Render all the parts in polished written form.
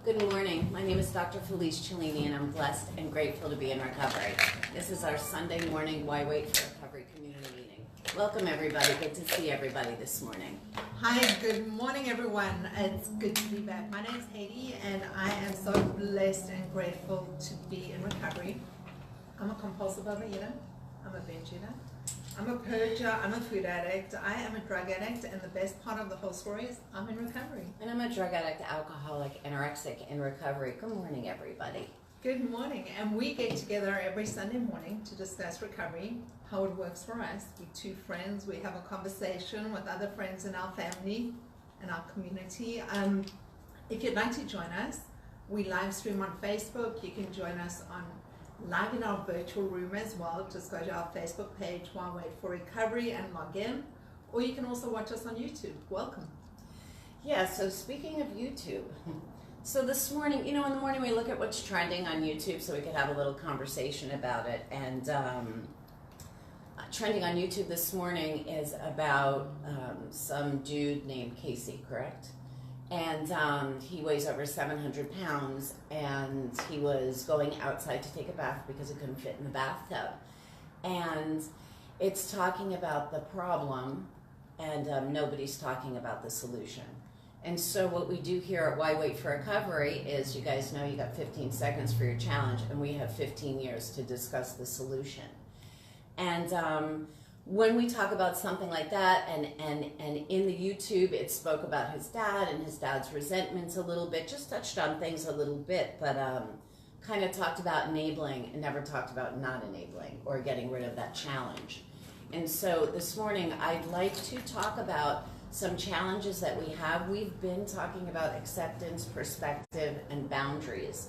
Good morning. My name is Dr. Felice Cellini, and I'm blessed and grateful to be in recovery. This is our Sunday morning Why Wait for Recovery community meeting. Welcome, everybody. Good to see everybody this morning. Hi, good morning, everyone. It's good to be back. My name is Haiti, and I am so blessed and grateful to be in recovery. I'm a compulsive overeater. I'm a binge eater. I'm a purger. I'm a food addict. I am a drug addict, and the best part of the whole story is I'm in recovery. And I'm a drug addict, alcoholic, anorexic in recovery. Good morning, everybody. Good morning, and we get together every Sunday morning to discuss recovery, how it works for us. We're two friends. We have a conversation with other friends in our family and our community. If you'd like to join us, we live stream on Facebook. You can join us on live in our virtual room as well. Just go to our Facebook page, Why Wait for Recovery, and log in. Or you can also watch us on YouTube. Welcome. Yeah, so speaking of YouTube, so this morning, in the morning we look at what's trending on YouTube so we could have a little conversation about it. And trending on YouTube this morning is about some dude named Casey, correct? And he weighs over 700 pounds, and he was going outside to take a bath because he couldn't fit in the bathtub. And it's talking about the problem, and nobody's talking about the solution. And so what we do here at Why Wait for Recovery is, you guys know you got 15 seconds for your challenge, and we have 15 years to discuss the solution. And when we talk about something like that, and in the YouTube, it spoke about his dad and his dad's resentments a little bit, just touched on things a little bit, but kind of talked about enabling and never talked about not enabling or getting rid of that challenge. And so this morning, I'd like to talk about some challenges that we have. We've been talking about acceptance, perspective, and boundaries,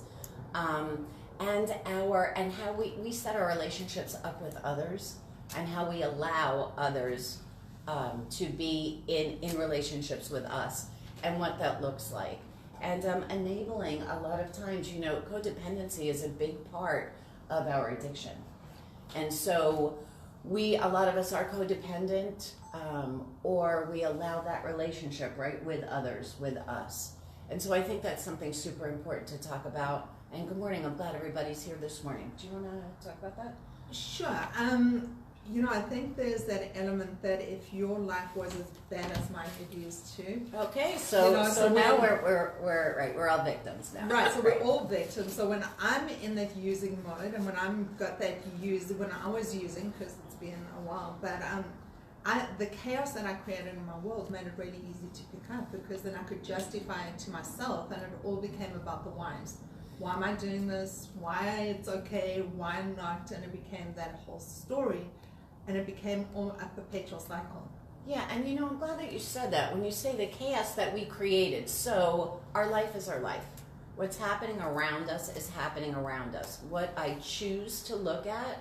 and how we set our relationships up with others, and how we allow others to be in relationships with us, and what that looks like. And enabling, a lot of times, codependency is a big part of our addiction. And so a lot of us are codependent, or we allow that relationship, right, with others, with us. And so I think that's something super important to talk about. And good morning, I'm glad everybody's here this morning. Do you want to talk about that? Sure. I think there's that element that if your life was as bad as mine, it used to. Okay, so now we're all victims now. Right, so we're all victims. So when I'm in that using mode, and when I was using, because it's been a while, but the chaos that I created in my world made it really easy to pick up, because then I could justify it to myself, and it all became about the whys. Why am I doing this? Why it's okay? Why not? And it became that whole story. And it became a perpetual cycle. Yeah, and I'm glad that you said that. When you say the chaos that we created, so our life is our life. What's happening around us is happening around us. What I choose to look at,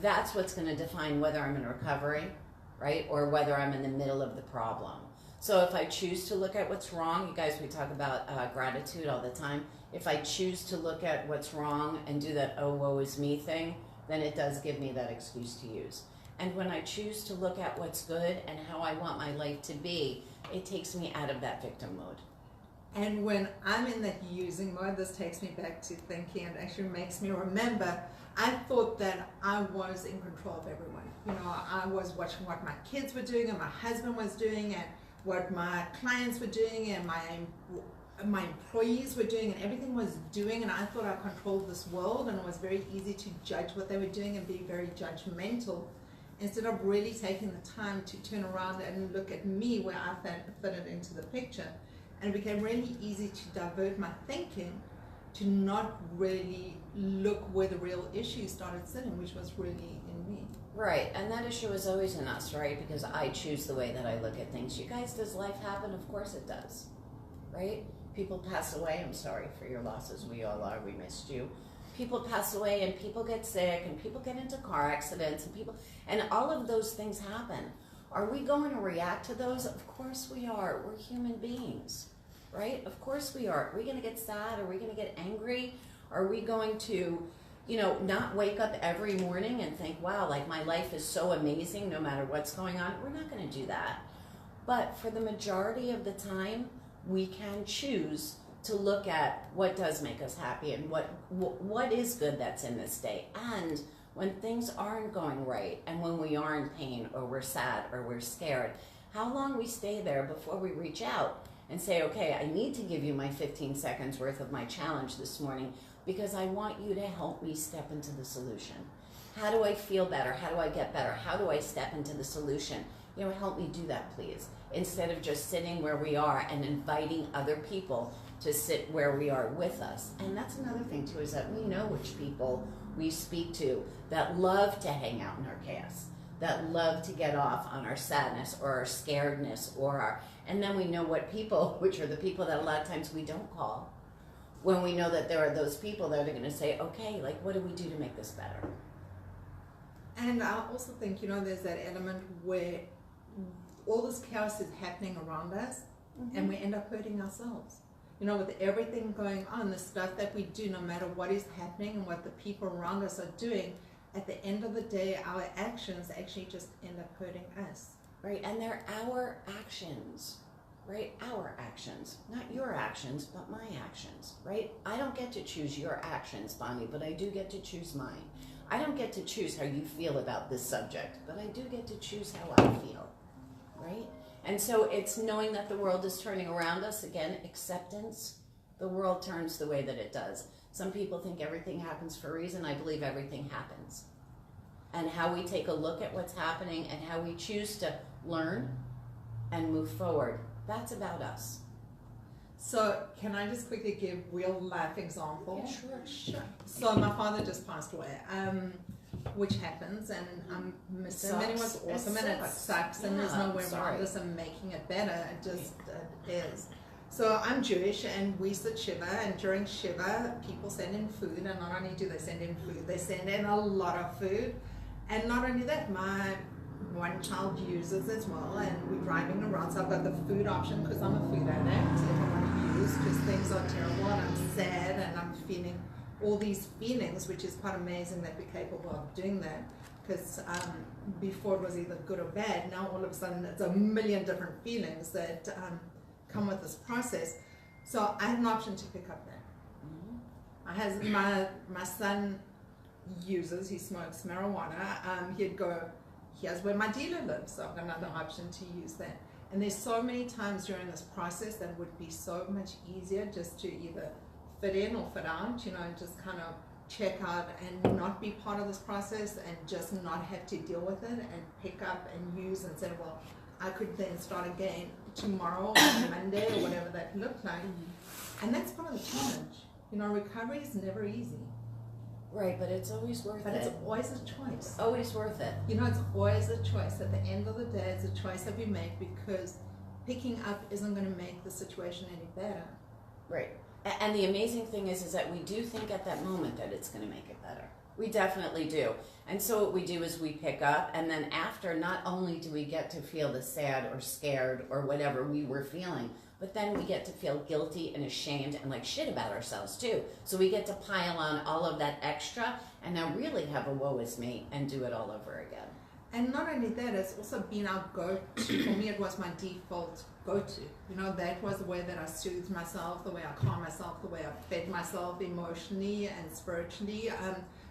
that's what's going to define whether I'm in recovery, right, or whether I'm in the middle of the problem. So if I choose to look at what's wrong, you guys, we talk about gratitude all the time. If I choose to look at what's wrong and do that oh woe is me thing, then it does give me that excuse to use. And when I choose to look at what's good and how I want my life to be, it takes me out of that victim mode. And when I'm in that using mode, this takes me back to thinking, and actually makes me remember, I thought that I was in control of everyone. I was watching what my kids were doing and my husband was doing and what my clients were doing and my employees were doing, and everything was doing, and I thought I controlled this world, and it was very easy to judge what they were doing and be very judgmental, instead of really taking the time to turn around and look at me where I fitted into the picture. And it became really easy to divert my thinking to not really look where the real issue started sitting, which was really in me. Right, and that issue is always in us, right? Because I choose the way that I look at things. You guys, does life happen? Of course it does, right? People pass away. I'm sorry for your losses. We all are. We missed you. People pass away, and people get sick, and people get into car accidents, and all of those things happen. Are we going to react to those? Of course we are. We're human beings, right? Of course we are. Are we going to get sad? Are we going to get angry? Are we going to, not wake up every morning and think, wow, like my life is so amazing no matter what's going on? We're not going to do that. But for the majority of the time, we can choose to look at what does make us happy and what is good that's in this day. And when things aren't going right, and when we are in pain or we're sad or we're scared, how long we stay there before we reach out and say, okay, I need to give you my 15 seconds worth of my challenge this morning because I want you to help me step into the solution. How do I feel better? How do I get better? How do I step into the solution? You know, help me do that, please. Instead of just sitting where we are and inviting other people to sit where we are with us. And that's another thing too, is that we know which people we speak to that love to hang out in our chaos, that love to get off on our sadness or our scaredness and then we know what people, which are the people that a lot of times we don't call, when we know that there are those people that are going to say, okay, like, what do we do to make this better? And I also think, there's that element where all this chaos is happening around us, and we end up hurting ourselves. With everything going on, the stuff that we do, no matter what is happening and what the people around us are doing, at the end of the day, our actions actually just end up hurting us. Right, and they're our actions, right? Our actions, not your actions, but my actions, right? I don't get to choose your actions, Bonnie, but I do get to choose mine. I don't get to choose how you feel about this subject, but I do get to choose how I feel, right? And so it's knowing that the world is turning around us. Again, acceptance. The world turns the way that it does. Some people think everything happens for a reason. I believe everything happens. And how we take a look at what's happening and how we choose to learn and move forward, that's about us. So can I just quickly give real life example? Yeah, sure. So my father just passed away, which happens, and I'm missing him. He was awesome, and it sucks, and there's no way around this and making it better. It just is. So I'm Jewish, and we sit Shiva, and during Shiva, people send in food, and not only do they send in food, they send in a lot of food. And not only that, my one child uses as well, and we're driving around, so I've got the food option because I'm a food addict. If I want to use, because things are terrible, and I'm sad, and I'm feeling all these feelings, which is quite amazing that we're capable of doing that, because before it was either good or bad. Now all of a sudden it's a million different feelings that come with this process. So I had an option to pick up that. My son he smokes marijuana. He'd go, here's where my dealer lives, so I've got another option to use that. And there's so many times during this process that would be so much easier just to either fit in or fit out, and just kind of check out and not be part of this process and just not have to deal with it and pick up and use and say, well, I could then start again tomorrow or Monday or whatever that looked like. And that's part of the challenge. Recovery is never easy. Right, but it's always worth it. But it's always a choice. Always worth it. It's always a choice. At the end of the day, it's a choice that we make, because picking up isn't going to make the situation any better. Right. And the amazing thing is that we do think at that moment that it's going to make it better. We definitely do. And so what we do is we pick up, and then after, not only do we get to feel the sad or scared or whatever we were feeling, but then we get to feel guilty and ashamed and like shit about ourselves too. So we get to pile on all of that extra and now really have a woe is me and do it all over again. And not only that, it's also been our go-to. For me, it was my default go-to. That was the way that I soothed myself, the way I calmed myself, the way I fed myself emotionally and spiritually.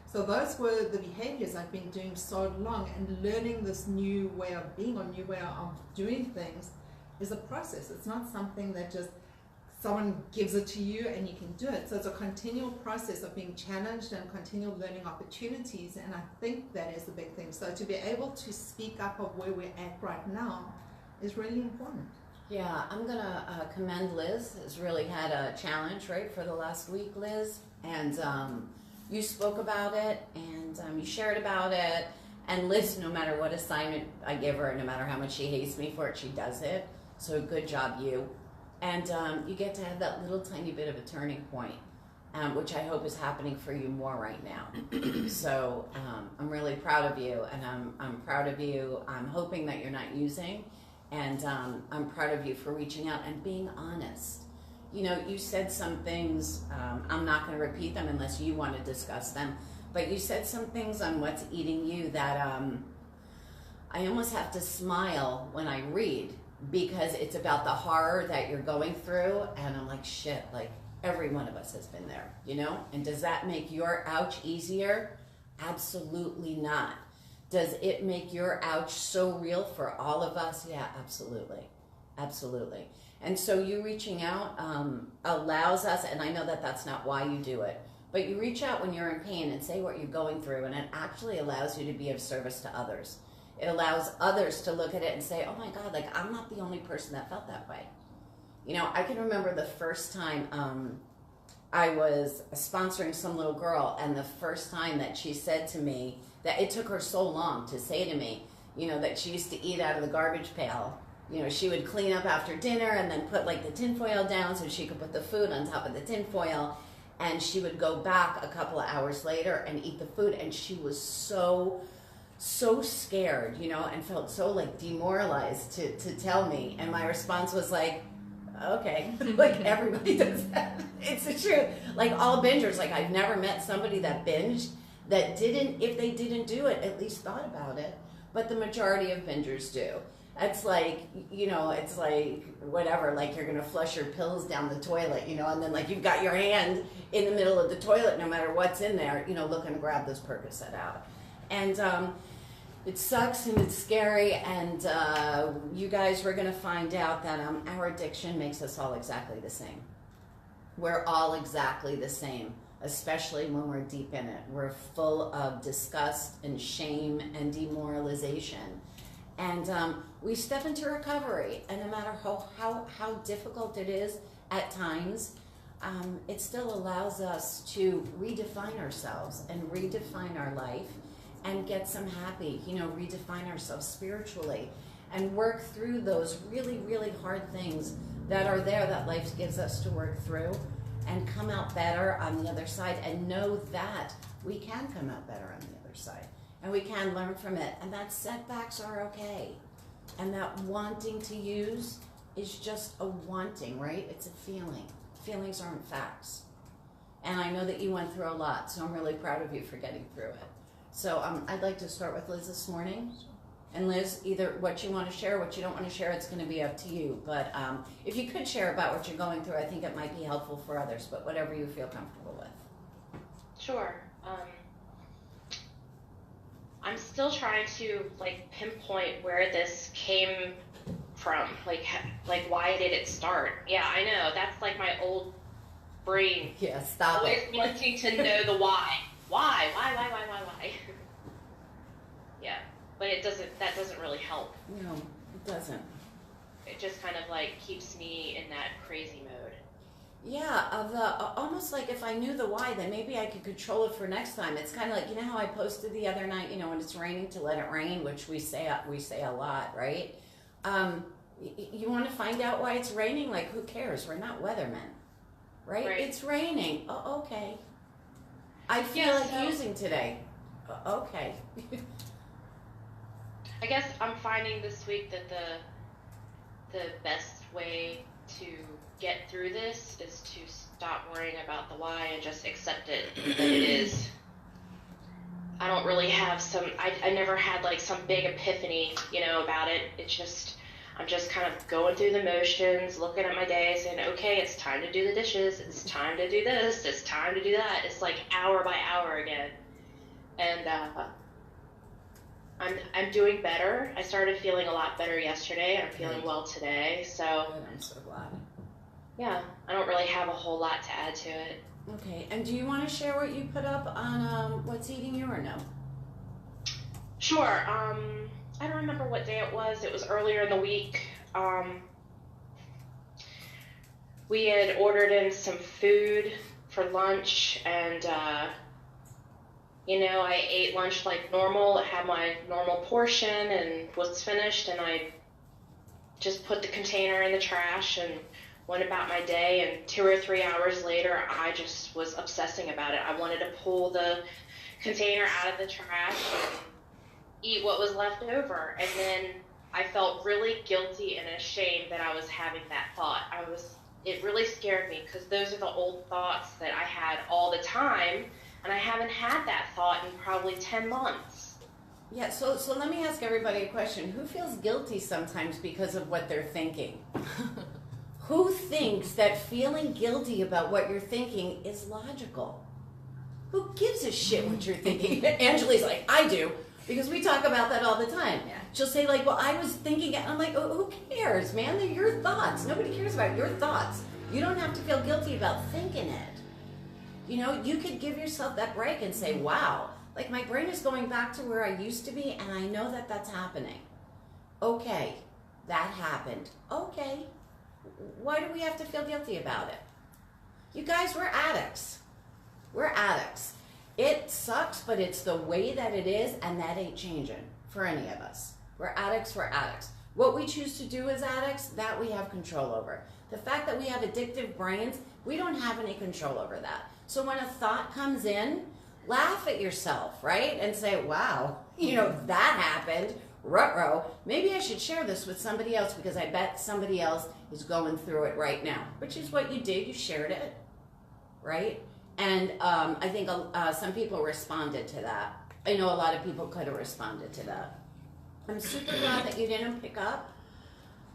So those were the behaviors I've been doing so long, and learning this new way of being or new way of doing things is a process. It's not something that just someone gives it to you and you can do it. So it's a continual process of being challenged and continual learning opportunities, and I think that is the big thing. So to be able to speak up of where we're at right now is really important. Yeah, I'm going to commend Liz. Has really had a challenge, right, for the last week, Liz. And you spoke about it, and you shared about it. And Liz, no matter what assignment I give her, no matter how much she hates me for it, she does it. So good job, you. And you get to have that little tiny bit of a turning point, which I hope is happening for you more right now. So I'm really proud of you, and I'm proud of you. I'm hoping that you're not using, and I'm proud of you for reaching out and being honest. You said some things, I'm not going to repeat them unless you want to discuss them, but you said some things on what's eating you that I almost have to smile when I read, because it's about the horror that you're going through. And I'm like, shit, like every one of us has been there, you know? And does that make your ouch easier? Absolutely not. Does it make your ouch so real for all of us? Yeah, absolutely. Absolutely. And so you reaching out allows us, and I know that that's not why you do it, but you reach out when you're in pain and say what you're going through, and it actually allows you to be of service to others. It allows others to look at it and say, oh my God, like I'm not the only person that felt that way. You know, I can remember the first time I was sponsoring some little girl, and the first time that she said to me, that it took her so long to say to me, you know, that she used to eat out of the garbage pail. You know, she would clean up after dinner and then put like the tinfoil down so she could put the food on top of the tinfoil. And she would go back a couple of hours later and eat the food. And she was so scared, you know, and felt so like demoralized to tell me. And my response was like, okay, like everybody does that. It's the truth. Like all bingers, like I've never met somebody that binged that didn't, if they didn't do it, at least thought about it. But the majority of bingers do. It's like, you know, it's like whatever, like you're gonna flush your pills down the toilet, you know, and then like you've got your hand in the middle of the toilet no matter what's in there, you know, looking to grab this Percocet out. And it sucks and it's scary, and you guys were gonna find out that our addiction makes us all exactly the same. We're all exactly the same, especially when we're deep in it. We're full of disgust and shame and demoralization. And we step into recovery, and no matter how difficult it is at times, it still allows us to redefine ourselves and redefine our life and get some happy, you know, redefine ourselves spiritually and work through those really, really hard things that are there that life gives us to work through, and come out better on the other side, and know that we can come out better on the other side. And we can learn from it, and that setbacks are okay. And that wanting to use is just a wanting, right? It's a feeling. Feelings aren't facts. And I know that you went through a lot, so I'm really proud of you for getting through it. So I'd like to start with Liz this morning. And Liz, either what you want to share, what you don't want to share, it's going to be up to you. But if you could share about what you're going through, I think it might be helpful for others, but whatever you feel comfortable with. Sure. I'm still trying to like pinpoint where this came from, like why did it start? Yeah, I know that's like my old brain. Yeah, stop always it. Wanting to know the why. Why? Yeah, but that doesn't really help. No, it doesn't. It just kind of like keeps me in that crazy mode. Yeah, almost like if I knew the why, then maybe I could control it for next time. It's kind of like, you know how I posted the other night, you know, when it's raining to let it rain, which we say a lot, right? You want to find out why it's raining? Like, who cares? We're not weathermen, right? It's raining. Oh, okay. I feel using today. Okay. I guess I'm finding this week that the best way to get through this is to stop worrying about the why and just accept it that it is. I don't really have I never had like some big epiphany, you know, about it. It's just, I'm just kind of going through the motions, looking at my day, saying, okay, it's time to do the dishes, it's time to do this, it's time to do that. It's like hour by hour again. And I'm doing better. I started feeling a lot better yesterday. I'm feeling well today. So I'm so glad. Yeah, I don't really have a whole lot to add to it. Okay, and do you want to share what you put up on What's Eating You, or no? Sure. I don't remember what day it was. It was earlier in the week. We had ordered in some food for lunch, and you know, I ate lunch like normal. I had my normal portion and was finished, and I just put the container in the trash and went about my day. And 2 or 3 hours later, I just was obsessing about it. I wanted to pull the container out of the trash and eat what was left over. And then I felt really guilty and ashamed that I was having that thought. It really scared me, because those are the old thoughts that I had all the time, and I haven't had that thought in probably 10 months. Yeah, so let me ask everybody a question. Who feels guilty sometimes because of what they're thinking? Who thinks that feeling guilty about what you're thinking is logical? Who gives a shit what you're thinking? Angela's like, I do, because we talk about that all the time. Yeah. She'll say like, well, I was thinking it. I'm like, oh, who cares, man? They're your thoughts. Nobody cares about your thoughts. You don't have to feel guilty about thinking it. You know, you could give yourself that break and say, wow, like my brain is going back to where I used to be, and I know that that's happening. Okay, that happened. Okay, why do we have to feel guilty about it? You guys, we're addicts. We're addicts. It sucks, but it's the way that it is, and that ain't changing for any of us. We're addicts, we're addicts. What we choose to do as addicts, that we have control over. The fact that we have addictive brains, we don't have any control over that. So when a thought comes in, laugh at yourself, right? And say, wow, you know, that happened. Ruh-roh. Maybe I should share this with somebody else because I bet somebody else is going through it right now, which is what you did. You shared it, right? And I think some people responded to that. I know a lot of people could have responded to that. I'm super glad that you didn't pick up.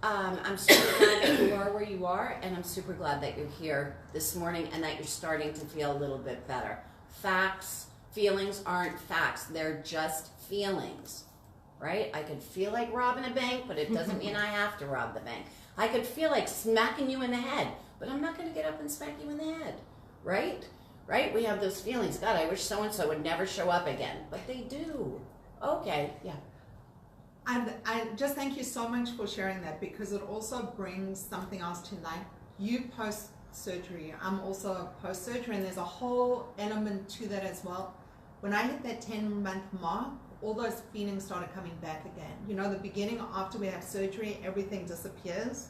I'm super glad that you are where you are, and I'm super glad that you're here this morning and that you're starting to feel a little bit better. Facts, feelings aren't facts. They're just feelings, right? I could feel like robbing a bank, but it doesn't mean I have to rob the bank. I could feel like smacking you in the head, but I'm not going to get up and smack you in the head, right? Right? We have those feelings. God, I wish so-and-so would never show up again, but they do. Okay, yeah. And I just thank you so much for sharing that, because it also brings something else to light. You post-surgery, I'm also post-surgery, and there's a whole element to that as well. When I hit that 10-month mark, all those feelings started coming back again. You know, the beginning after we have surgery, everything disappears.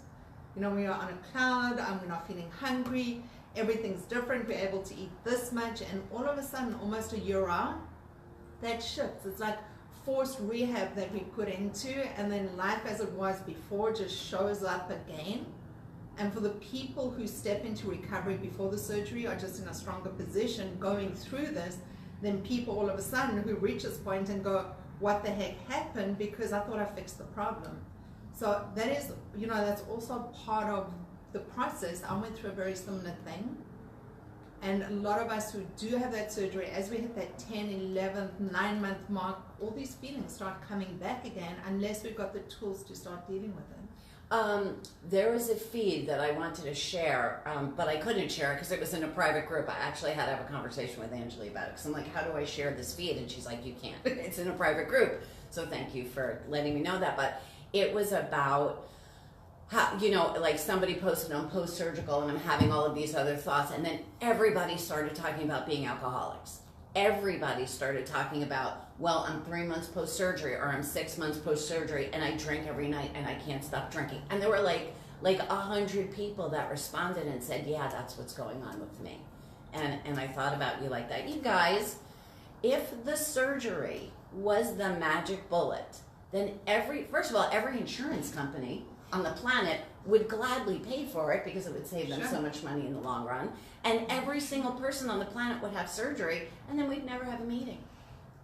You know, we are on a cloud, we're not feeling hungry, everything's different, we're able to eat this much, and all of a sudden, almost a year out, that shifts. It's like forced rehab that we put into, and then life as it was before just shows up again. And for the people who step into recovery before the surgery are just in a stronger position going through this than people all of a sudden who reach this point and go, what the heck happened, because I thought I fixed the problem. So that is, you know, that's also part of the process. I went through a very similar thing. And a lot of us who do have that surgery, as we hit that 10, 11, 9-month mark, all these feelings start coming back again unless we've got the tools to start dealing with it. There was a feed that I wanted to share, but I couldn't share it because it was in a private group. I actually had to have a conversation with Angela about it because I'm like, how do I share this feed? And she's like, you can't. It's in a private group. So thank you for letting me know that. But it was about how, you know, like somebody posted on post-surgical and I'm having all of these other thoughts, and then everybody started talking about being alcoholics. Everybody started talking about, well, I'm 3 months post-surgery or I'm 6 months post-surgery and I drink every night and I can't stop drinking. And there were like 100 people that responded and said, yeah, that's what's going on with me. And I thought about you like that. You guys, if the surgery was the magic bullet, then first of all, every insurance company on the planet would gladly pay for it because it would save them so much money in the long run. And every single person on the planet would have surgery, and then we'd never have a meeting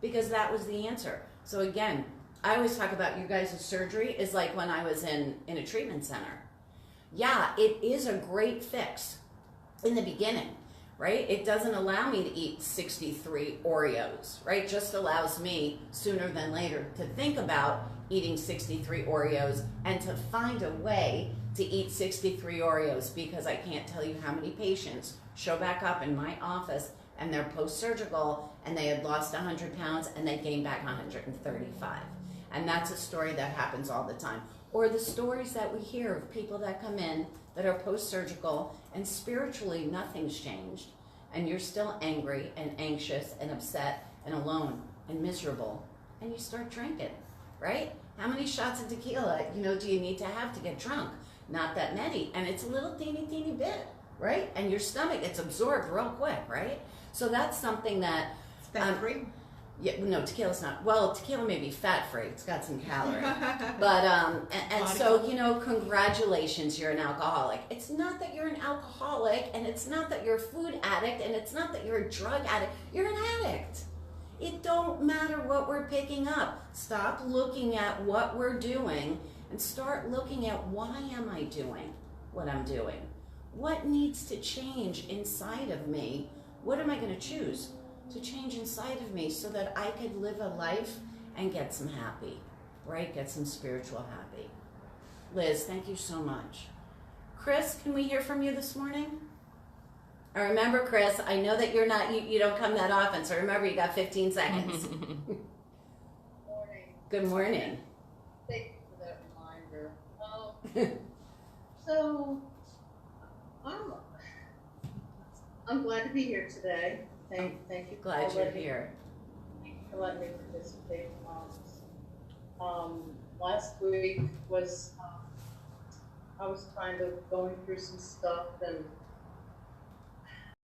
because that was the answer. So again, I always talk about you guys' surgery is like when I was in a treatment center. Yeah, it is a great fix in the beginning, right? It doesn't allow me to eat 63 Oreos, right? Just allows me sooner than later to think about eating 63 Oreos and to find a way to eat 63 Oreos, because I can't tell you how many patients show back up in my office and they're post-surgical and they had lost 100 pounds and they gained back 135. And that's a story that happens all the time. Or the stories that we hear of people that come in that are post-surgical and spiritually nothing's changed, and you're still angry and anxious and upset and alone and miserable, and you start drinking, right? How many shots of tequila, you know, do you need to have to get drunk? Not that many, and it's a little teeny bit, right? And your stomach, it's absorbed real quick, right? So that's something that It's fat-free. yeah, no, tequila's not. Well, tequila may be fat-free. It's got some calories. But, and so, you know, congratulations, you're an alcoholic. It's not that you're an alcoholic, and it's not that you're a food addict, and it's not that you're a drug addict. You're an addict. It don't matter what we're picking up. Stop looking at what we're doing and start looking at why am I doing what I'm doing? What needs to change inside of me? What am I going to choose to change inside of me so that I could live a life and get some happy, right? Get some spiritual happy. Liz, thank you so much. Chris, can we hear from you this morning? And remember, Chris, I know that you don't come that often, so remember you got 15 seconds. Morning. Good morning. Thank you for that reminder. So, I'm glad to be here today. Thank you. Glad you're here. For letting me participate. Last week was I was kind of going through some stuff, and